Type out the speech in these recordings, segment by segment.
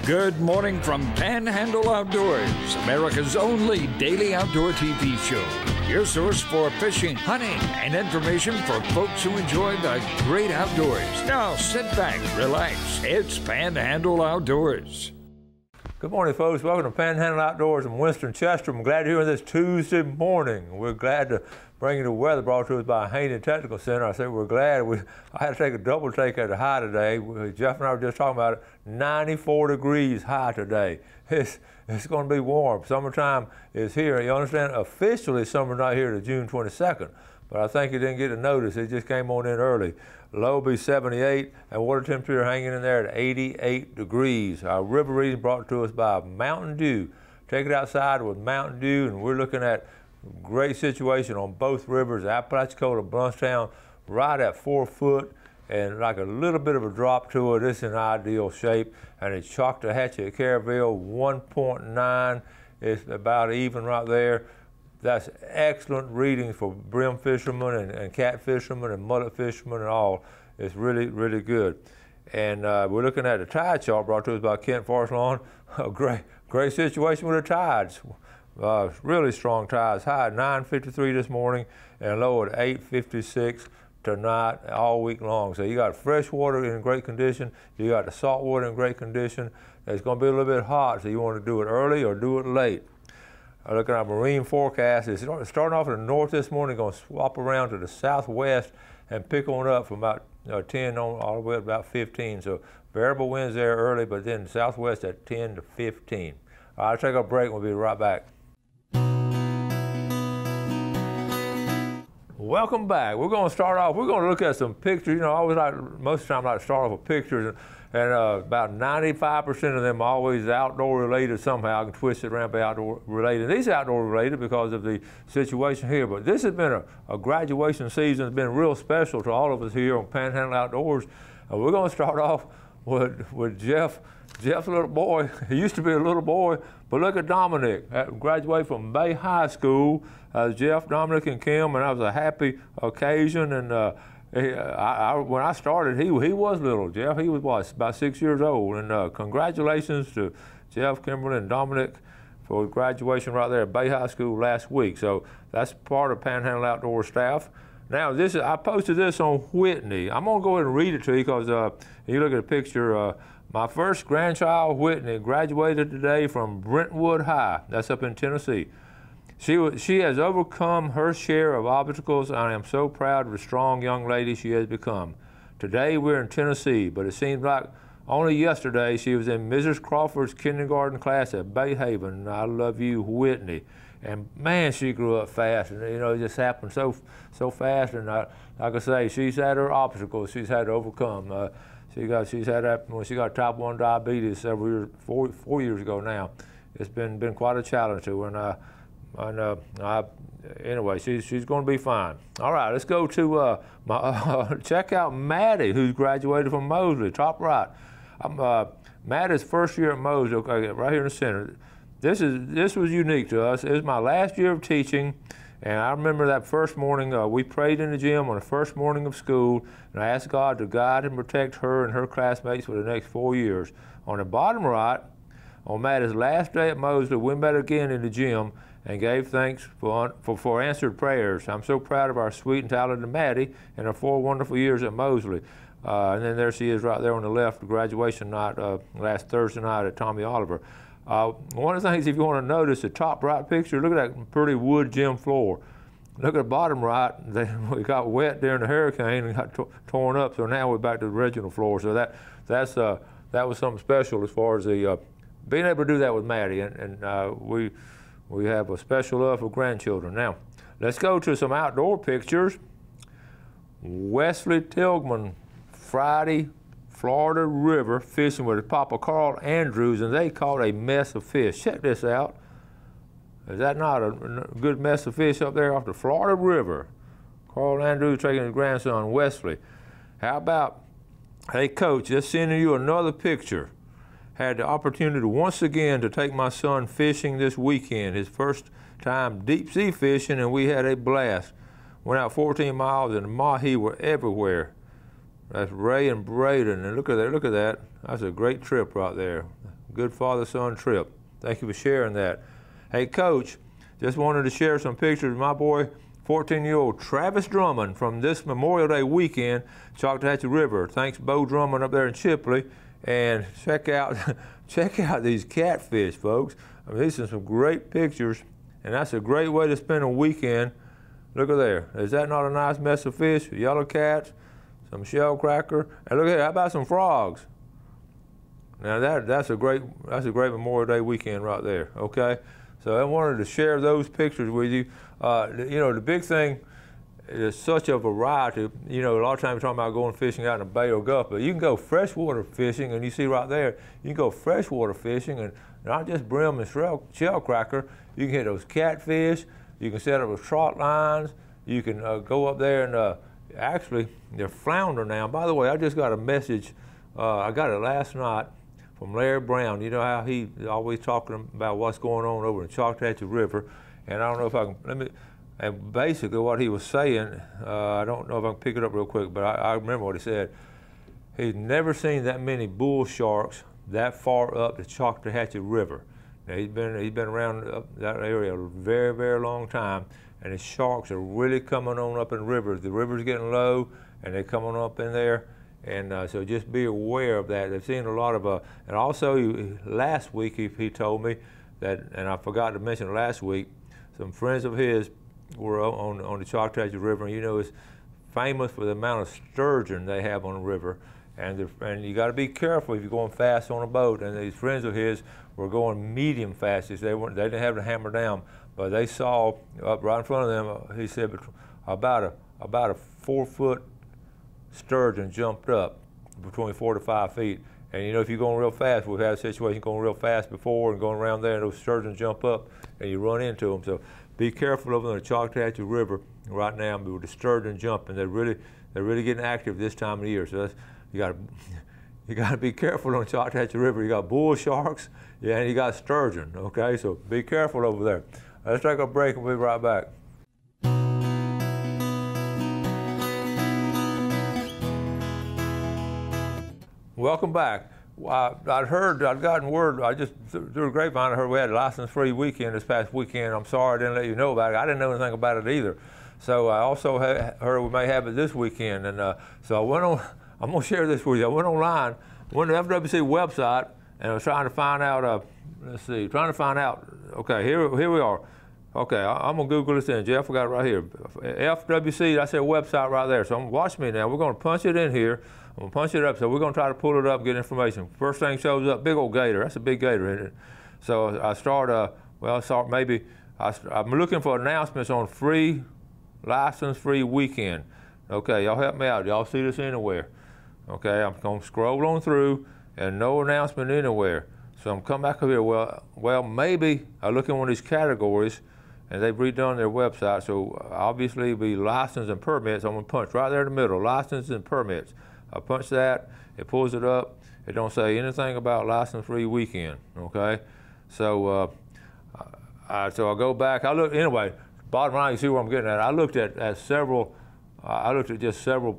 Good morning from Panhandle Outdoors, America's only daily outdoor TV show. Your source for fishing, hunting, and information for folks who enjoy the great outdoors. Now sit back, relax. It's Panhandle Outdoors. Good morning, folks. Welcome to Panhandle Outdoors in Winston-Chester. I'm glad you're here this Tuesday morning. We're glad to bring you the weather brought to us by Haney Technical Center. I said we're glad. I had to take a double take at the high today. Jeff and I were just talking about it. 94 degrees high today. It's going to be warm. Summertime is here. You understand? Officially, summer's not here to June 22nd. But I think you didn't get a notice. It just came on in early. Low will be 78, and water temperature hanging in there at 88 degrees. Our river reading brought to us by Mountain Dew. Take it outside with Mountain Dew, and we're looking at great situation on both rivers. Apalachicola, Bluntstown, right at 4 foot, and like a little bit of a drop to it. It's in ideal shape. And it's Choctawhatchee at Caryville, 1.9. It's about even right there. That's excellent reading for brim fishermen and cat fishermen and mullet fishermen and all. It's really, really good. And we're looking at the tide chart brought to us by Kent Forest Lawn. A great situation with the tides. Really strong tides. High at 9:53 this morning and low at 8:56 tonight, all week long. So you got fresh water in great condition. You got the salt water in great condition. It's going to be a little bit hot, so you want to do it early or do it late. Looking at our marine forecast, it's starting off in the north this morning, going to swap around to the southwest and pick on up from about 10 on all the way up about 15. So variable winds there early, but then southwest at 10 to 15. All right, I'll take a break. We'll be right back. Welcome back. We're going to start off. We're going to look at some pictures. You know, I always most of the time I like to start off with pictures, and about 95% of them are always outdoor related somehow. I can twist it around, be outdoor related. These are outdoor related because of the situation here. But this has been a graduation season. It's been real special to all of us here on Panhandle Outdoors. We're going to start off with Jeff. Jeff's a little boy. He used to be a little boy, but look at Dominic. Graduated from Bay High School. Jeff, Dominic, and Kim, and that was a happy occasion. And when I started, he was little. Jeff, he was what, about 6 years old. And congratulations to Jeff, Kimberly, and Dominic for graduation right there at Bay High School last week. So that's part of Panhandle Outdoor staff. Now, I posted this on Whitney. I'm going to go ahead and read it to you because you look at the picture. My first grandchild, Whitney, graduated today from Brentwood High. That's up in Tennessee. She has overcome her share of obstacles, and I am so proud of the strong young lady she has become. Today we're in Tennessee, but it seems like only yesterday she was in Mrs. Crawford's kindergarten class at Bay Haven. I love you, Whitney. And man, she grew up fast, and you know, it just happened so fast. And like I say, she's had her obstacles she's had to overcome. She's had that when she got type 1 diabetes several years, four years ago now. It's been quite a challenge to her, anyway, she's going to be fine. All right, let's go to check out Maddie, who's graduated from Mosley, top right. Maddie's first year at Mosley, okay, right here in the center. This was unique to us. It was my last year of teaching. And I remember that first morning, we prayed in the gym on the first morning of school, and I asked God to guide and protect her and her classmates for the next 4 years. On the bottom right, on Maddie's last day at Mosley, we met again in the gym and gave thanks for answered prayers. I'm so proud of our sweet and talented Maddie and her 4 wonderful years at Mosley. And then there she is right there on the left, graduation night, last Thursday night at Tommy Oliver. One of the things, if you want to notice, the top right picture, look at that pretty wood gym floor. Look at the bottom right, we got wet during the hurricane and got torn up, so now we're back to the original floor. So that was something special as far as the being able to do that with Maddie, and we have a special love for grandchildren. Now, let's go to some outdoor pictures. Wesley Tilghman, Friday, Florida River, fishing with Papa Carl Andrews, and they caught a mess of fish. Check this out. Is that not a good mess of fish up there off the Florida River? Carl Andrews taking his grandson, Wesley. How about, hey, Coach, just sending you another picture. Had the opportunity once again to take my son fishing this weekend, his first time deep sea fishing, and we had a blast. Went out 14 miles, and the mahi were everywhere. That's Ray and Braden, and look at that, That's a great trip right there. good father-son trip. Thank you for sharing that. Hey, Coach, just wanted to share some pictures of my boy, 14-year-old Travis Drummond from this Memorial Day weekend, Choctawhatchee River. Thanks, Bo Drummond up there in Chipley. And check out, check out these catfish, folks. I mean, these are some great pictures, and that's a great way to spend a weekend. Look at there. Is that not a nice mess of fish? Yellow cats, some shell cracker, and look at that. How about some frogs? Now that's a great Memorial Day weekend right there. Okay, so I wanted to share those pictures with you. You know, the big thing is such a variety. You know, a lot of times we're talking about going fishing out in a bay or gulf, but you can go freshwater fishing, and you see right there, you can go freshwater fishing, and not just brim and shell cracker. You can hit those catfish. You can set up with trot lines. You can go up there and actually, they're flounder now. By the way, I just got a message. I got it last night from Larry Brown. You know how he's always talking about what's going on over in Choctawhatchee River, and I don't know if I can, and basically what he was saying, I don't know if I can pick it up real quick, but I remember what he said. He's never seen that many bull sharks that far up the Choctawhatchee River. Now, he's been around that area a very, very long time, and the sharks are really coming on up in the river. The river's getting low, and they're coming up in there, and so just be aware of that. They've seen a lot of, and also last week he told me that, and I forgot to mention last week, some friends of his were on the Choctawhatchee River, and you know it's famous for the amount of sturgeon they have on the river. And you got to be careful if you're going fast on a boat. And these friends of his were going medium fast. They didn't have to hammer down, but they saw up right in front of them. He said about a 4-foot sturgeon jumped up between 4 to 5 feet. And you know, if you're going real fast, we've had a situation going real fast before and going around there, and those sturgeons jump up and you run into them. So be careful over in the Choctawhatchee River right now with the sturgeon jumping. They're really getting active this time of the year. So you got to be careful on the Choctawhatchee River. You got bull sharks, yeah, and you got sturgeon. Okay, so be careful over there. Let's take a break and we'll be right back. Welcome back. I'd gotten word, I just, through the grapevine, I heard we had a license-free weekend this past weekend. I'm sorry I didn't let you know about it. I didn't know anything about it either. So I also heard we may have it this weekend. And so I went on, I'm gonna share this with you. I went online, went to the FWC website, and I was trying to find out, okay, here we are. Okay, I'm gonna Google this in. Jeff, we got it right here. FWC, that's their website right there. So watch me now. We're gonna punch it in here. I'm gonna punch it up, so we're gonna try to pull it up and get information. First thing shows up, big old gator. That's a big gator, isn't it? So I'm looking for announcements on free, license-free weekend. Okay, y'all help me out. Y'all see this anywhere? Okay, I'm gonna scroll on through and no announcement anywhere. So I'm coming back over here. Well, maybe I look in one of these categories and they've redone their website. So obviously it'll be license and permits. I'm gonna punch right there in the middle, license and permits. I punch that, it pulls it up. It don't say anything about license-free weekend, okay? So so I go back, I look, anyway, bottom line, you see where I'm getting at. I looked at just several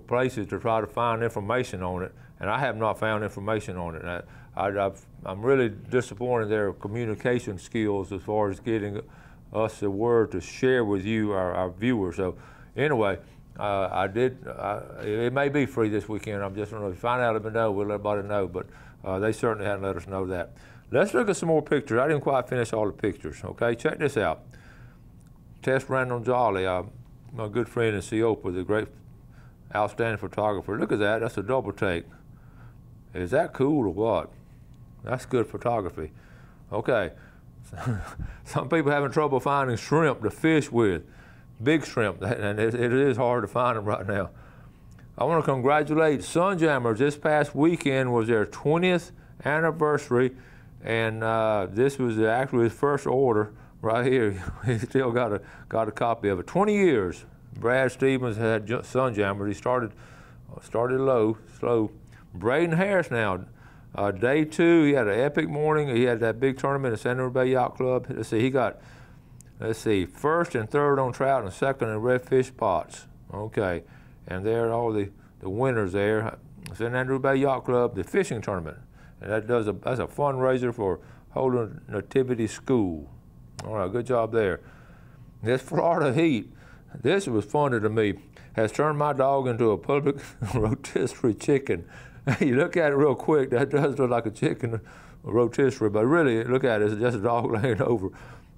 places to try to find information on it, and I have not found information on it. I'm really disappointed in their communication skills as far as getting us the word to share with you, our viewers. So anyway, it may be free this weekend. I'm just going to find out if we know, we'll let everybody know, but they certainly hadn't let us know that. Let's look at some more pictures. I didn't quite finish all the pictures, okay? Check this out. Tess Randall Jolly, my good friend in Seopa, the great, outstanding photographer. Look at that, that's a double take. Is that cool or what? That's good photography. Okay, some people having trouble finding shrimp to fish with. Big shrimp, and it is hard to find them right now. I want to congratulate Sunjammers. This past weekend was their 20th anniversary, and this was actually his first order right here. He still got a copy of it. 20 years. Brad Stevens had Sunjammers. He started low, slow. Braden Harris now, day 2, he had an epic morning. He had that big tournament at San Andrew Bay Yacht Club. He got, first and third on trout and second in redfish pots. Okay, and there are all the winners there. San Andrew Bay Yacht Club, the fishing tournament. and that's a fundraiser for Holy Nativity School. All right, good job there. This Florida heat, this was funny to me, has turned my dog into a public rotisserie chicken. You look at it real quick, that does look like a chicken rotisserie, but really, look at it, it's just a dog laying over.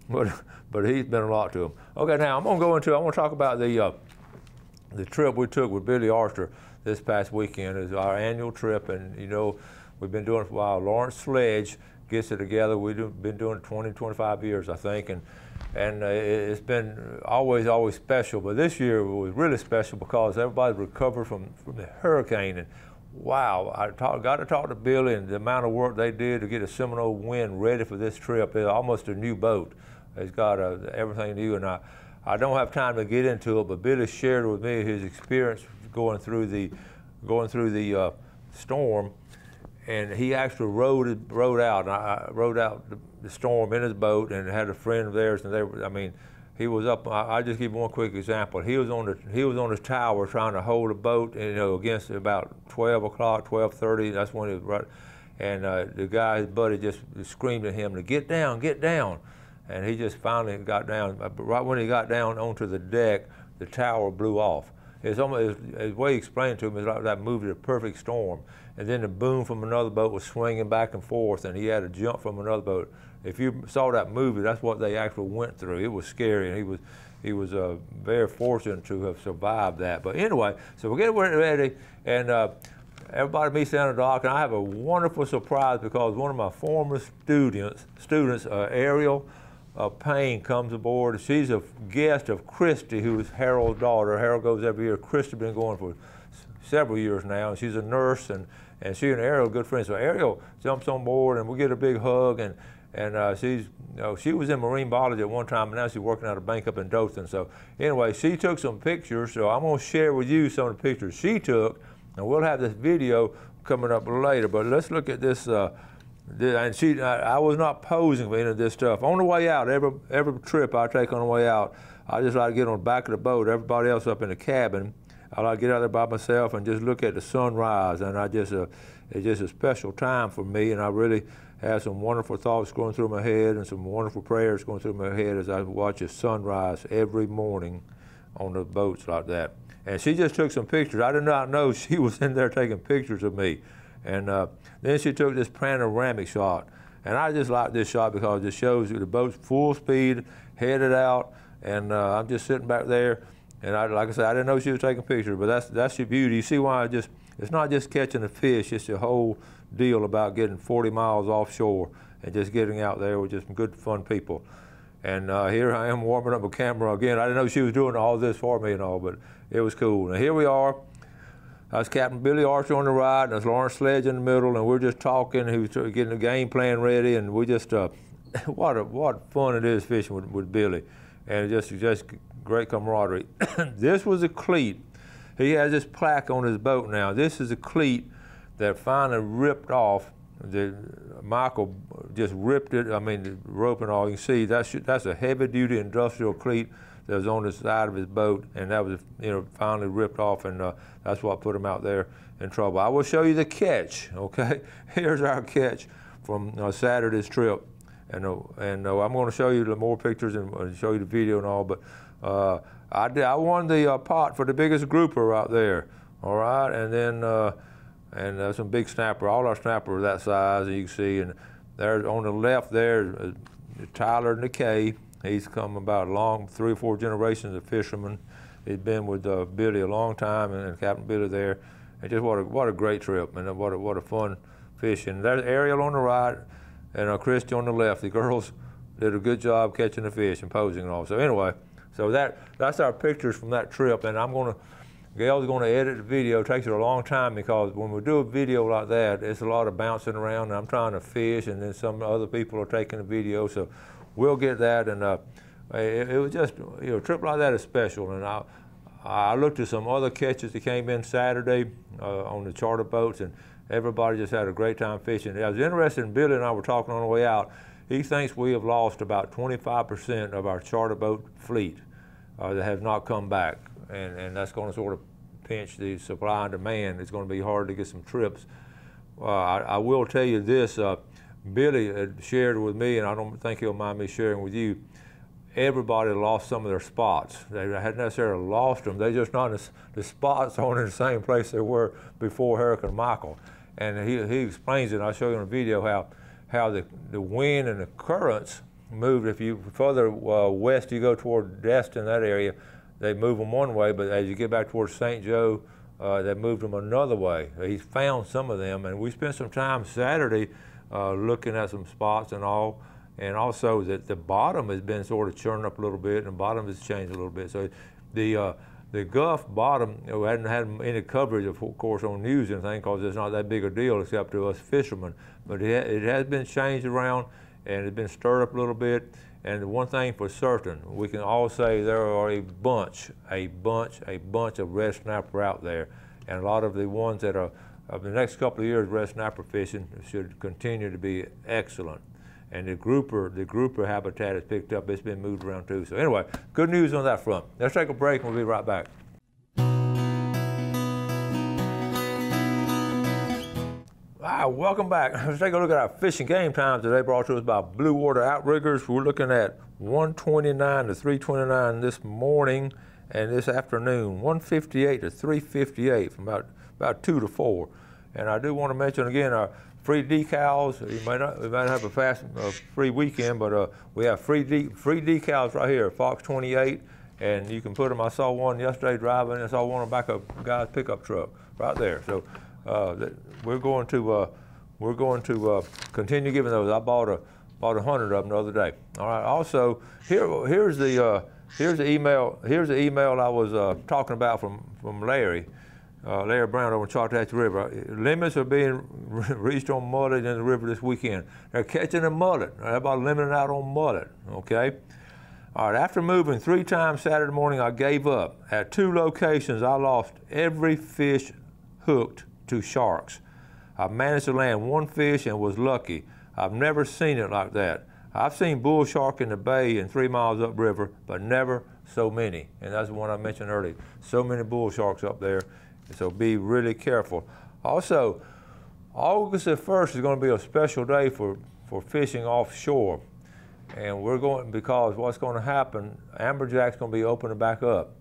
But he's been a lot to him. Okay, now I want to talk about the trip we took with Billy Archer this past weekend. It's our annual trip, and you know, we've been doing it for a while. Lawrence Sledge gets it together. We've been doing it 20, 25 years, I think, and it's been always special. But this year was really special because everybody recovered from the hurricane, and wow, got to talk to Billy, and the amount of work they did to get a Seminole Wind ready for this trip. It's almost a new boat. It's got everything new, and I don't have time to get into it, but Billy shared with me his experience going through the storm, and he actually rode out the storm in his boat, and had a friend of theirs, and he was up. I just give one quick example. He was on the tower trying to hold a boat, you know, against about 12 o'clock, 12:30. That's when it was right, and the guy, his buddy, just screamed at him to get down, get down. And he just finally got down. But right when he got down onto the deck, the tower blew off. It's almost, the way he explained to me, it's like that movie, The Perfect Storm. And then the boom from another boat was swinging back and forth, and he had to jump from another boat. If you saw that movie, that's what they actually went through. It was scary, and he was very fortunate to have survived that. But anyway, so we're getting ready, and everybody meets down the dock, and I have a wonderful surprise because one of my former students, Ariel Payne, comes aboard. She's a guest of Christy, who is Harold's daughter. Harold goes every year. Christy's been going for several years now, and she's a nurse, and she and Ariel are good friends. So Ariel jumps on board, and we get a big hug, and she was in marine biology at one time, and now she's working at a bank up in Dothan. So anyway, she took some pictures, so I'm going to share with you some of the pictures she took, and we'll have this video coming up later. But let's look at this. And I was not posing for any of this stuff. On the way out, every trip I take on the way out, I just like to get on the back of the boat, everybody else up in the cabin. I like to get out there by myself and just look at the sunrise, and it's just a special time for me, and I really have some wonderful thoughts going through my head and some wonderful prayers going through my head as I watch the sunrise every morning on the boats like that. And she just took some pictures. I did not know she was in there taking pictures of me. And then she took this panoramic shot. And I just like this shot because it shows you the boat's full speed, headed out, and I'm just sitting back there. And like I said, I didn't know she was taking pictures, but that's your beauty. You see why it's not just catching a fish, it's the whole deal about getting 40 miles offshore and just getting out there with just some good, fun people. And here I am warming up a camera again. I didn't know she was doing all this for me and all, but it was cool. Now here we are. That's Captain Billy Archer on the right, and there's Lawrence Sledge in the middle, and we're just talking. He was getting the game plan ready, and we just, what fun it is fishing with Billy. And just great camaraderie. This was a cleat. He has this plaque on his boat now. This is a cleat that finally ripped off. Michael just ripped it. I mean, the rope and all. You can see that's a heavy-duty industrial cleat that was on the side of his boat, and that was, finally ripped off, and that's what put him out there in trouble. I will show you the catch. Okay, here's our catch from Saturday's trip, and I'm going to show you the more pictures and show you the video and all. But I won the pot for the biggest grouper out there. All right, and then some big snapper. All our snappers are that size, as you can see. And there on the left there, Tyler McKay. He's come about a long 3 or 4 generations of fishermen. He's been with Billy a long time, and Captain Billy there. And just what a great trip, and what a fun fishing. There's Ariel on the right, and Christy on the left. The girls did a good job catching the fish and posing and all. So anyway, so that's our pictures from that trip, and Gail's going to edit the video. It takes her a long time because when we do a video like that, it's a lot of bouncing around, and I'm trying to fish, and then some other people are taking the video. So we'll get that, and it was just, a trip like that is special. And I looked at some other catches that came in Saturday on the charter boats, and everybody just had a great time fishing. I was interested in Billy, and I were talking on the way out. He thinks we have lost about 25% of our charter boat fleet that have not come back, and that's going to sort of pinch the supply and demand. It's going to be hard to get some trips. I will tell you this, Billy had shared with me, and I don't think he'll mind me sharing with you, everybody lost some of their spots. They hadn't necessarily lost them, they just not the spots aren't in the same place they were before Hurricane Michael. And he explains it, and I'll show you in a video how the wind and the currents moved. If you further west you go toward Destin, that area, they move them one way, but as you get back towards St. Joe, they moved them another way. He's found some of them, and we spent some time Saturday looking at some spots and all, and also that the bottom has been sort of churning up a little bit, and the bottom has changed a little bit. So the Gulf bottom, hadn't had any coverage, of course, on news or anything, because it's not that big a deal except to us fishermen. But it has been changed around, and it's been stirred up a little bit. And one thing for certain, we can all say there are a bunch of red snapper out there. And a lot of the ones that are, of the next couple of years, red snapper fishing should continue to be excellent. And the grouper habitat has picked up. It's been moved around too. So anyway, good news on that front. Let's take a break and we'll be right back. All right, welcome back. Let's take a look at our fishing game times today, brought to us by Blue Water Outriggers. We're looking at 129 to 329 this morning and this afternoon, 158 to 358 from about 2 to 4. And I do want to mention again our free decals. We might have a free weekend, but we have free decals right here, Fox 28, and you can put them. I saw one yesterday driving. I saw one on the back of a guy's pickup truck right there. So we're going to continue giving those. I bought 100 of them the other day. All right. Also, here's the email. Here's the email I was talking about from Larry. Larry Brown over in Chattahoochee River. Limits are being reached on mullet in the river this weekend. They're catching a mullet. Everybody limiting out on mullet, okay? All right, after moving 3 times Saturday morning, I gave up. At 2 locations, I lost every fish hooked to sharks. I managed to land 1 fish and was lucky. I've never seen it like that. I've seen bull shark in the bay and 3 miles upriver, but never so many. And that's the one I mentioned earlier. So many bull sharks up there. So be really careful. Also, August the 1st is going to be a special day for fishing offshore. And we're going, because what's going to happen, amberjack's going to be opening back up.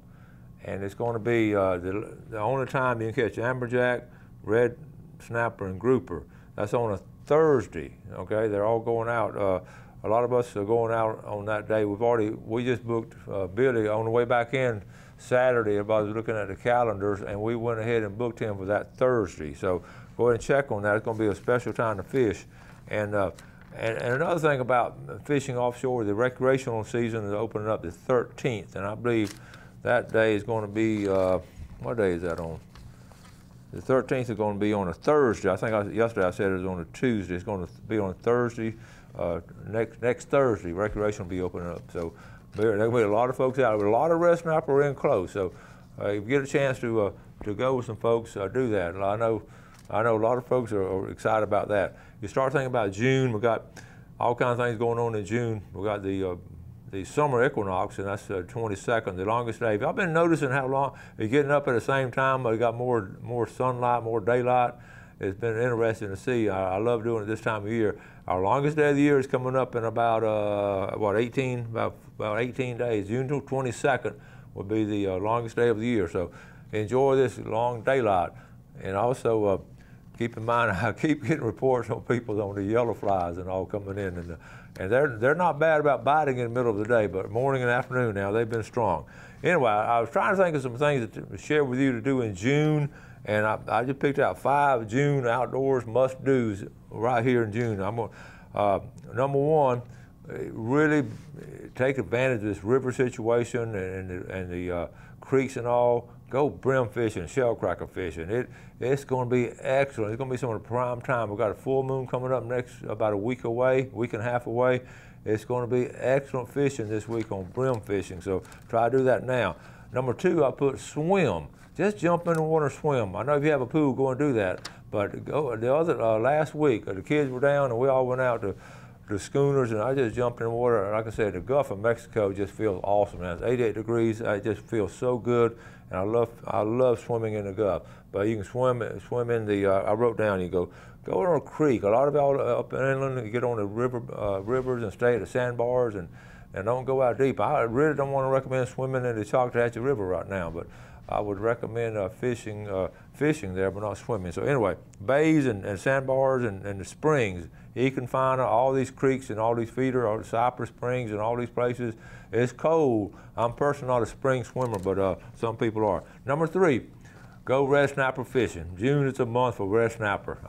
And it's going to be the only time you can catch amberjack, red snapper, and grouper. That's on a Thursday, okay? They're all going out. A lot of us are going out on that day. We just booked Billy on the way back in Saturday. Everybody was looking at the calendars, and we went ahead and booked him for that Thursday. So go ahead and check on that. It's going to be a special time to fish. And another thing about fishing offshore, the recreational season is opening up the 13th, and I believe that day is going to be, what day is that on? The 13th is going to be on a Thursday. I think yesterday I said it was on a Tuesday. It's going to be on a Thursday. Next Thursday, recreation will be opening up. So there'll be a lot of folks out. A lot of red snapper in close. So if you get a chance to go with some folks, do that. I know a lot of folks are excited about that. You start thinking about June. We've got all kinds of things going on in June. We've got the summer equinox, and that's the 22nd, the longest day. I've been noticing how long you're getting up at the same time. We got more sunlight, more daylight. It's been interesting to see. I love doing it this time of year. Our longest day of the year is coming up in about 18 days. June 22nd will be the longest day of the year. So enjoy this long daylight, and also keep in mind I keep getting reports on people on the yellow flies and all coming in, and they're not bad about biting in the middle of the day, but morning and afternoon now they've been strong. Anyway, I was trying to think of some things to share with you to do in June. And I just picked out 5 June outdoors must-dos right here in June. I'm gonna, number 1, really take advantage of this river situation and the creeks and all. Go brim fishing, shellcracker fishing. It's going to be excellent. It's going to be some of the prime time. We've got a full moon coming up next, about a week and a half away. It's going to be excellent fishing this week on brim fishing. So try to do that now. Number 2, I put swim. Just jump in the water and swim. I know if you have a pool, go and do that. But last week, the kids were down and we all went out to schooners, and I just jumped in the water. And like I said, the Gulf of Mexico just feels awesome. Now, it's 88 degrees. It just feels so good, and I love swimming in the Gulf. But you can swim in the. I wrote down. You go go on a creek. A lot of y'all up in inland, you get on the rivers and stay at the sandbars and don't go out deep. I really don't want to recommend swimming in the Choctawhatchee River right now, but I would recommend fishing there, but not swimming. So anyway, bays and sandbars and the springs, Econfina, all these creeks and all these feeders, all the Cypress Springs and all these places, it's cold. I'm personally not a spring swimmer, but some people are. Number 3, go red snapper fishing. June is a month for red snapper.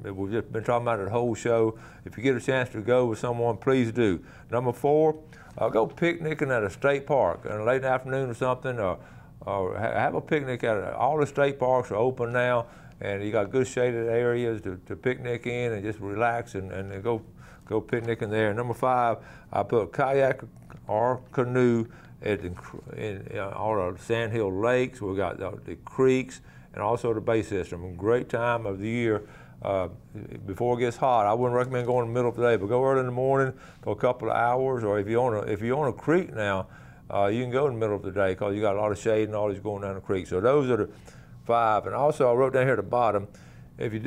We've just been talking about it the whole show. If you get a chance to go with someone, please do. Number 4, go picnicking at a state park in the late afternoon or something, or have a picnic at all the state parks are open now, and you got good shaded areas to picnic in and just relax and go picnicking there. Number 5, I put kayak or canoe in all the sandhill lakes. We got the creeks and also the bay system. Great time of the year before it gets hot. I wouldn't recommend going in the middle of the day, but go early in the morning for a couple of hours, or if you're on a creek now, you can go in the middle of the day because you got a lot of shade and all these going down the creek. So those are the 5. And also I wrote down here at the bottom, if you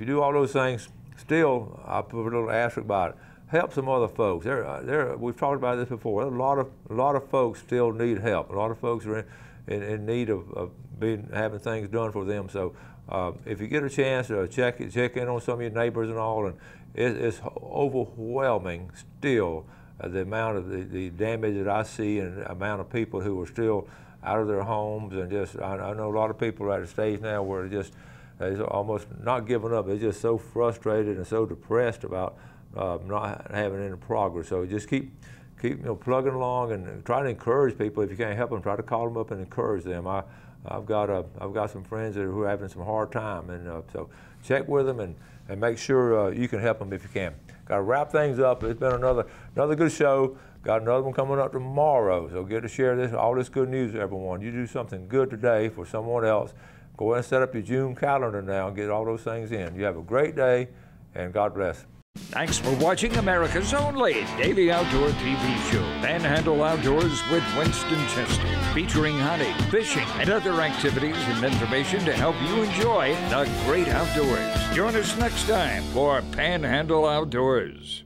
do all those things, still I put a little asterisk by it. Help some other folks. We've talked about this before. A lot of folks still need help. A lot of folks are in need of having things done for them. So if you get a chance to check in on some of your neighbors and all, and it's overwhelming still. The amount of the damage that I see and the amount of people who are still out of their homes, and just I know a lot of people are at a stage now where they're almost not giving up. They're just so frustrated and so depressed about not having any progress. So just keep plugging along and try to encourage people. If you can't help them, try to call them up and encourage them. I've got some friends who are having some hard time, and so check with them and make sure you can help them if you can. Got to wrap things up. It's been another good show. Got another one coming up tomorrow. So get to share all this good news with everyone. You do something good today for someone else. Go ahead and set up your June calendar now and get all those things in. You have a great day, and God bless. Thanks for watching America's only daily outdoor TV show, Panhandle Outdoors with Winston Chester, featuring hunting, fishing, and other activities and information to help you enjoy the great outdoors. Join us next time for Panhandle Outdoors.